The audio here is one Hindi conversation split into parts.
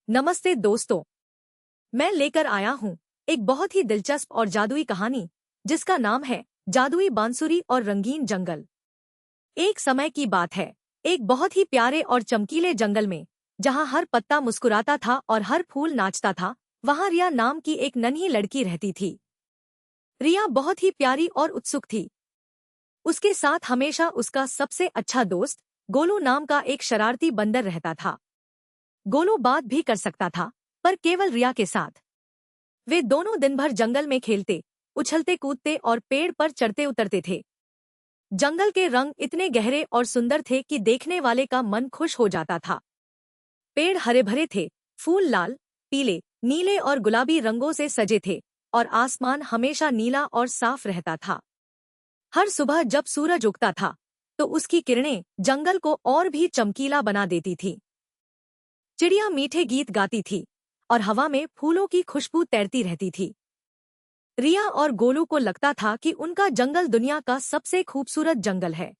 नमस्ते दोस्तों, मैं लेकर आया हूँ एक बहुत ही दिलचस्प और जादुई कहानी जिसका नाम है जादुई बांसुरी और रंगीन जंगल। एक समय की बात है, एक बहुत ही प्यारे और चमकीले जंगल में, जहाँ हर पत्ता मुस्कुराता था और हर फूल नाचता था, वहाँ रिया नाम की एक नन्ही लड़की रहती थी। रिया बहुत ही प्यारी और उत्सुक थी। उसके साथ हमेशा उसका सबसे अच्छा दोस्त गोलू नाम का एक शरारती बंदर रहता था। गोलू बात भी कर सकता था, पर केवल रिया के साथ। वे दोनों दिन भर जंगल में खेलते, उछलते कूदते और पेड़ पर चढ़ते उतरते थे। जंगल के रंग इतने गहरे और सुंदर थे कि देखने वाले का मन खुश हो जाता था। पेड़ हरे भरे थे, फूल लाल, पीले, नीले और गुलाबी रंगों से सजे थे, और आसमान हमेशा नीला और साफ रहता था। हर सुबह जब सूरज उगता था, तो उसकी किरणें जंगल को और भी चमकीला बना देती थी। चिड़िया मीठे गीत गाती थी, और हवा में फूलों की खुशबू तैरती रहती थी। रिया और गोलू को लगता था कि उनका जंगल दुनिया का सबसे खूबसूरत जंगल है।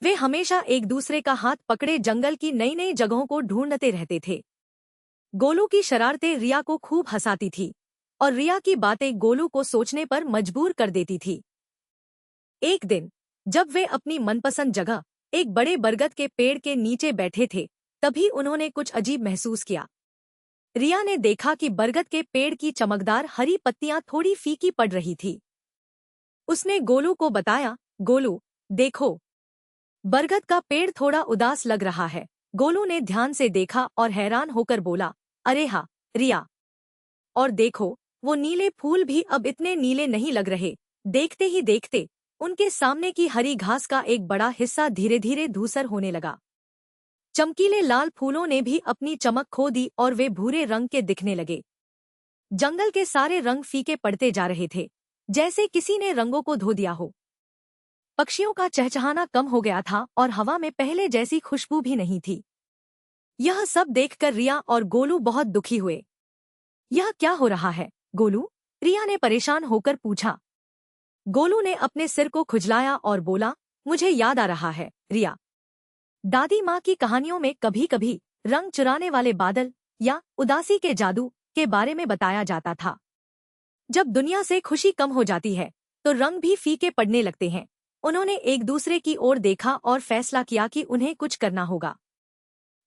वे हमेशा एक दूसरे का हाथ पकड़े जंगल की नई नई जगहों को ढूंढते रहते थे। गोलू की शरारतें रिया को खूब हंसाती थी, और रिया की बातें गोलू को सोचने पर मजबूर कर देती थी। एक दिन, जब वे अपनी मनपसंद जगह, एक बड़े बरगद के पेड़ के नीचे बैठे थे, तभी उन्होंने कुछ अजीब महसूस किया। रिया ने देखा कि बरगद के पेड़ की चमकदार हरी पत्तियां थोड़ी फीकी पड़ रही थी। उसने गोलू को बताया, गोलू, देखो, बरगद का पेड़ थोड़ा उदास लग रहा है। गोलू ने ध्यान से देखा और हैरान होकर बोला, अरे हाँ, रिया, और देखो, वो नीले फूल भी अब इतने नीले नहीं लग रहे। देखते ही देखते उनके सामने की हरी घास का एक बड़ा हिस्सा धीरे धीरे धूसर होने लगा। चमकीले लाल फूलों ने भी अपनी चमक खो दी और वे भूरे रंग के दिखने लगे। जंगल के सारे रंग फीके पड़ते जा रहे थे, जैसे किसी ने रंगों को धो दिया हो। पक्षियों का चहचहाना कम हो गया था और हवा में पहले जैसी खुशबू भी नहीं थी। यह सब देखकर रिया और गोलू बहुत दुखी हुए। यह क्या हो रहा है, गोलू? रिया ने परेशान होकर पूछा। गोलू ने अपने सिर को खुजलाया और बोला, मुझे याद आ रहा है, रिया। दादी माँ की कहानियों में कभी कभी रंग चुराने वाले बादल या उदासी के जादू के बारे में बताया जाता था। जब दुनिया से खुशी कम हो जाती है, तो रंग भी फीके पड़ने लगते हैं। उन्होंने एक दूसरे की ओर देखा और फैसला किया कि उन्हें कुछ करना होगा।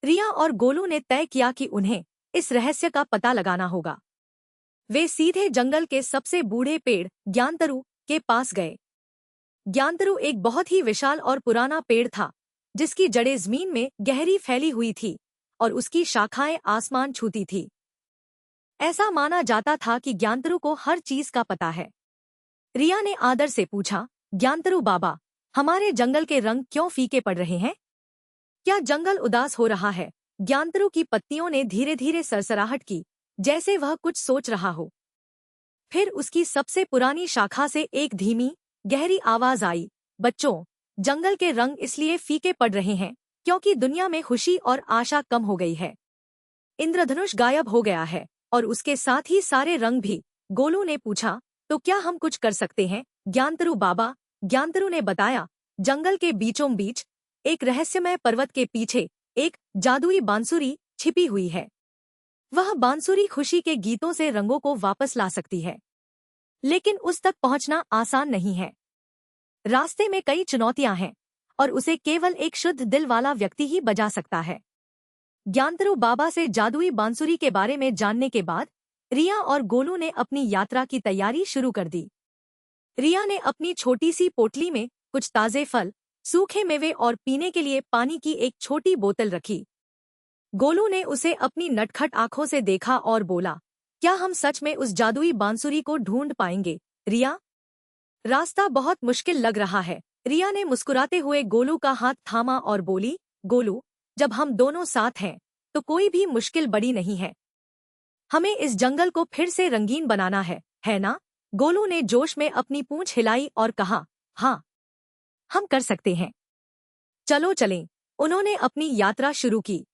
रिया और गोलू ने तय किया कि उन्हें इस रहस्य का पता लगाना होगा। वे सीधे जंगल के सबसे बूढ़े पेड़ ज्ञानतरु के पास गए। ज्ञानतरु एक बहुत ही विशाल और पुराना पेड़ था, जिसकी जड़ें जमीन में गहरी फैली हुई थी और उसकी शाखाएं आसमान छूती थी। ऐसा माना जाता था कि ज्ञानतरु को हर चीज का पता है। रिया ने आदर से पूछा, ज्ञानतरु बाबा, हमारे जंगल के रंग क्यों फीके पड़ रहे हैं? क्या जंगल उदास हो रहा है? ज्ञानतरु की पत्तियों ने धीरे धीरे सरसराहट की, जैसे वह कुछ सोच रहा हो। फिर उसकी सबसे पुरानी शाखा से एक धीमी, गहरी आवाज आई, बच्चों, जंगल के रंग इसलिए फीके पड़ रहे हैं क्योंकि दुनिया में खुशी और आशा कम हो गई है। इंद्रधनुष गायब हो गया है, और उसके साथ ही सारे रंग भी। गोलू ने पूछा, तो क्या हम कुछ कर सकते हैं, ज्ञानतरु बाबा? ज्ञानतरु ने बताया, जंगल के बीचों बीच, एक रहस्यमय पर्वत के पीछे, एक जादुई बांसुरी छिपी हुई है। वह बांसुरी खुशी के गीतों से रंगों को वापस ला सकती है, लेकिन उस तक पहुंचना आसान नहीं है। रास्ते में कई चुनौतियां हैं, और उसे केवल एक शुद्ध दिल वाला व्यक्ति ही बजा सकता है। ज्ञानतरु बाबा से जादुई बांसुरी के बारे में जानने के बाद रिया और गोलू ने अपनी यात्रा की तैयारी शुरू कर दी। रिया ने अपनी छोटी सी पोटली में कुछ ताजे फल, सूखे मेवे और पीने के लिए पानी की एक छोटी बोतल रखी। गोलू ने उसे अपनी नटखट आंखों से देखा और बोला, क्या हम सच में उस जादुई बांसुरी को ढूंढ पाएंगे, रिया? रास्ता बहुत मुश्किल लग रहा है। रिया ने मुस्कुराते हुए गोलू का हाथ थामा और बोली, गोलू, जब हम दोनों साथ हैं, तो कोई भी मुश्किल बड़ी नहीं है। हमें इस जंगल को फिर से रंगीन बनाना है ना? गोलू ने जोश में अपनी पूंछ हिलाई और कहा, हाँ, हम कर सकते हैं। चलो चलें। उन्होंने अपनी यात्रा शुरू की।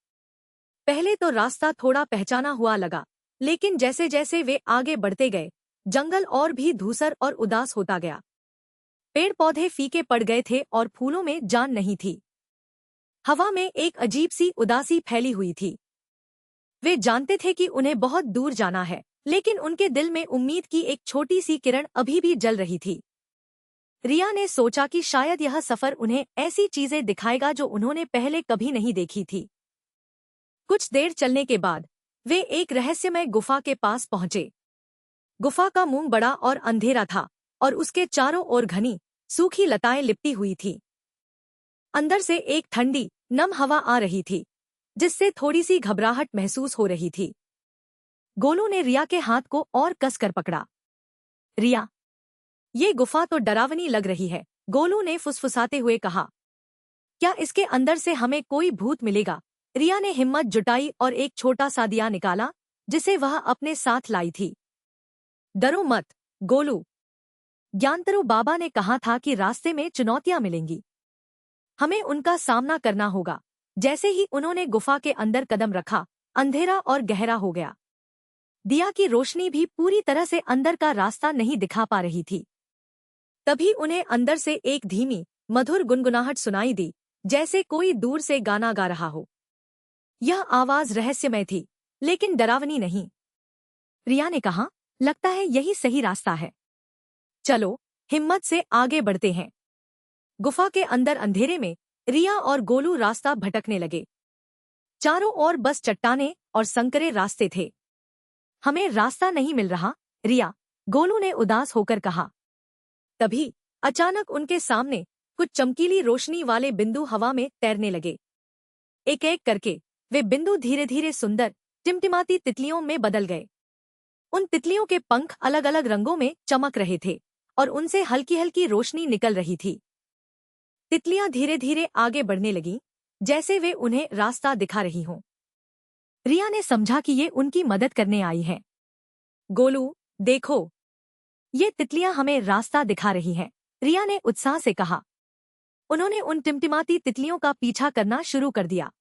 पहले तो रास्ता थोड़ा पहचाना हुआ लगा, लेकिन जैसे जैसे वे आगे बढ़ते गए, जंगल और भी धूसर और उदास होता गया। पेड़ पौधे फीके पड़ गए थे और फूलों में जान नहीं थी। हवा में एक अजीब सी उदासी फैली हुई थी। वे जानते थे कि उन्हें बहुत दूर जाना है, लेकिन उनके दिल में उम्मीद की एक छोटी सी किरण अभी भी जल रही थी। रिया ने सोचा कि शायद यह सफर उन्हें ऐसी चीजें दिखाएगा जो उन्होंने पहले कभी नहीं देखी थी। कुछ देर चलने के बाद वे एक रहस्यमय गुफा के पास पहुंचे। गुफा का मुंह बड़ा और अंधेरा था और उसके चारों ओर घनी सूखी लताएं लिपटी हुई थी। अंदर से एक ठंडी नम हवा आ रही थी, जिससे थोड़ी सी घबराहट महसूस हो रही थी। गोलू ने रिया के हाथ को और कसकर पकड़ा। रिया, ये गुफा तो डरावनी लग रही है, गोलू ने फुसफुसाते हुए कहा। क्या इसके अंदर से हमें कोई भूत मिलेगा? रिया ने हिम्मत जुटाई और एक छोटा सा दिया निकाला, जिसे वह अपने साथ लाई थी। डरो मत, गोलू। ज्ञानतरू बाबा ने कहा था कि रास्ते में चुनौतियां मिलेंगी। हमें उनका सामना करना होगा। जैसे ही उन्होंने गुफा के अंदर कदम रखा, अंधेरा और गहरा हो गया। दिया की रोशनी भी पूरी तरह से अंदर का रास्ता नहीं दिखा पा रही थी। तभी उन्हें अंदर से एक धीमी, मधुर गुनगुनाहट सुनाई दी, जैसे कोई दूर से गाना गा रहा हो। यह आवाज रहस्यमय थी, लेकिन डरावनी नहीं। रिया ने कहा, लगता है यही सही रास्ता है। चलो, हिम्मत से आगे बढ़ते हैं। गुफा के अंदर अंधेरे में रिया और गोलू रास्ता भटकने लगे। चारों ओर बस चट्टानें और संकरे रास्ते थे। हमें रास्ता नहीं मिल रहा, रिया, गोलू ने उदास होकर कहा। तभी अचानक उनके सामने कुछ चमकीली रोशनी वाले बिंदु हवा में तैरने लगे। एक एक करके वे बिंदु धीरे धीरे सुंदर टिमटिमाती तितलियों में बदल गए। उन तितलियों के पंख अलग अलग रंगों में चमक रहे थे और उनसे हल्की हल्की रोशनी निकल रही थी। तितलियां धीरे धीरे आगे बढ़ने लगीं, जैसे वे उन्हें रास्ता दिखा रही हों। रिया ने समझा कि ये उनकी मदद करने आई हैं। गोलू, देखो, ये तितलियां हमें रास्ता दिखा रही हैं, रिया ने उत्साह से कहा। उन्होंने उन टिमटिमाती तितलियों का पीछा करना शुरू कर दिया।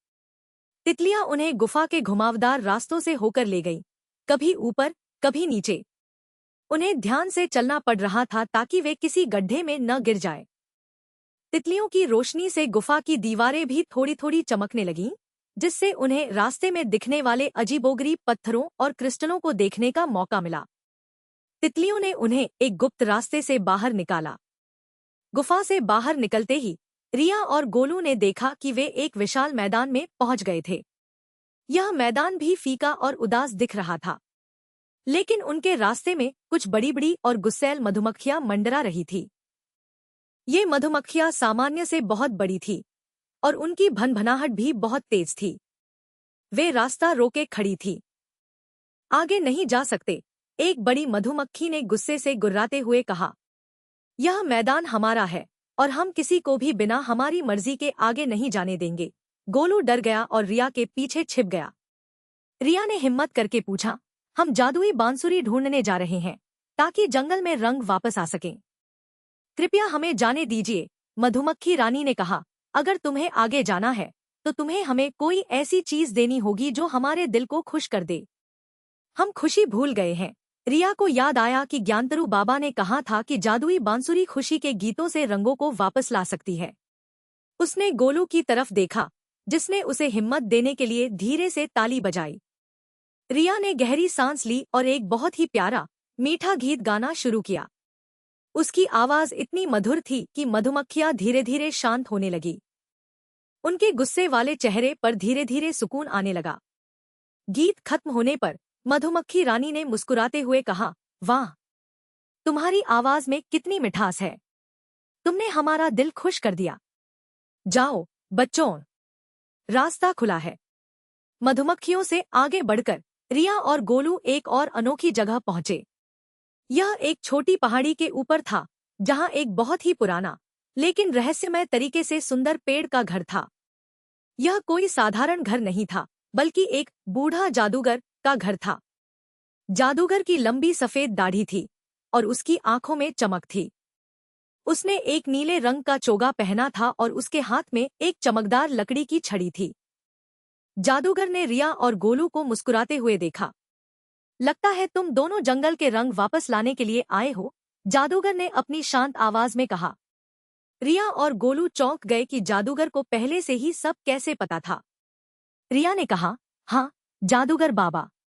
तितलियां उन्हें गुफा के घुमावदार रास्तों से होकर ले गईं, कभी ऊपर, कभी नीचे। उन्हें ध्यान से चलना पड़ रहा था ताकि वे किसी गड्ढे में न गिर जाए। तितलियों की रोशनी से गुफा की दीवारें भी थोड़ी थोड़ी चमकने लगीं, जिससे उन्हें रास्ते में दिखने वाले अजीबोगरीब पत्थरों और क्रिस्टलों को देखने का मौका मिला। तितलियों ने उन्हें एक गुप्त रास्ते से बाहर निकाला। गुफा से बाहर निकलते ही रिया और गोलू ने देखा कि वे एक विशाल मैदान में पहुंच गए थे। यह मैदान भी फीका और उदास दिख रहा था, लेकिन उनके रास्ते में कुछ बड़ी बड़ी और गुस्सैल मधुमक्खियां मंडरा रही थी। ये मधुमक्खियां सामान्य से बहुत बड़ी थी और उनकी भनभनाहट भी बहुत तेज थी। वे रास्ता रोके खड़ी थी। आगे नहीं जा सकते, एक बड़ी मधुमक्खी ने गुस्से से गुर्राते हुए कहा। यह मैदान हमारा है और हम किसी को भी बिना हमारी मर्जी के आगे नहीं जाने देंगे। गोलू डर गया और रिया के पीछे छिप गया। रिया ने हिम्मत करके पूछा, हम जादुई बांसुरी ढूंढने जा रहे हैं ताकि जंगल में रंग वापस आ सकें। कृपया हमें जाने दीजिए, मधुमक्खी रानी ने कहा। अगर तुम्हें आगे जाना है तो तुम्हें हमें कोई ऐसी चीज देनी होगी जो हमारे दिल को खुश कर दे। हम खुशी भूल गए हैं। रिया को याद आया कि ज्ञानतरू बाबा ने कहा था कि जादुई बांसुरी खुशी के गीतों से रंगों को वापस ला सकती है। उसने गोलू की तरफ देखा, जिसने उसे हिम्मत देने के लिए धीरे से ताली बजाई। रिया ने गहरी सांस ली और एक बहुत ही प्यारा, मीठा गीत गाना शुरू किया। उसकी आवाज इतनी मधुर थी कि मधुमक्खियां धीरे धीरे शांत होने लगी। उनके गुस्से वाले चेहरे पर धीरे धीरे सुकून आने लगा। गीत खत्म होने पर मधुमक्खी रानी ने मुस्कुराते हुए कहा, वाह, तुम्हारी आवाज में कितनी मिठास है। तुमने हमारा दिल खुश कर दिया। जाओ बच्चों, रास्ता खुला है। मधुमक्खियों से आगे बढ़कर रिया और गोलू एक और अनोखी जगह पहुंचे। यह एक छोटी पहाड़ी के ऊपर था, जहां एक बहुत ही पुराना लेकिन रहस्यमय तरीके से सुंदर पेड़ का घर था। यह कोई साधारण घर नहीं था, बल्कि एक बूढ़ा जादूगर का घर था। जादूगर की लंबी सफेद दाढ़ी थी और उसकी आंखों में चमक थी। उसने एक नीले रंग का चोगा पहना था और उसके हाथ में एक चमकदार लकड़ी की छड़ी थी। जादूगर ने रिया और गोलू को मुस्कुराते हुए देखा। लगता है तुम दोनों जंगल के रंग वापस लाने के लिए आए हो, जादूगर ने अपनी शांत आवाज में कहा। रिया और गोलू चौंक गए कि जादूगर को पहले से ही सब कैसे पता था। रिया ने कहा, हाँ, जादूगर बाबा।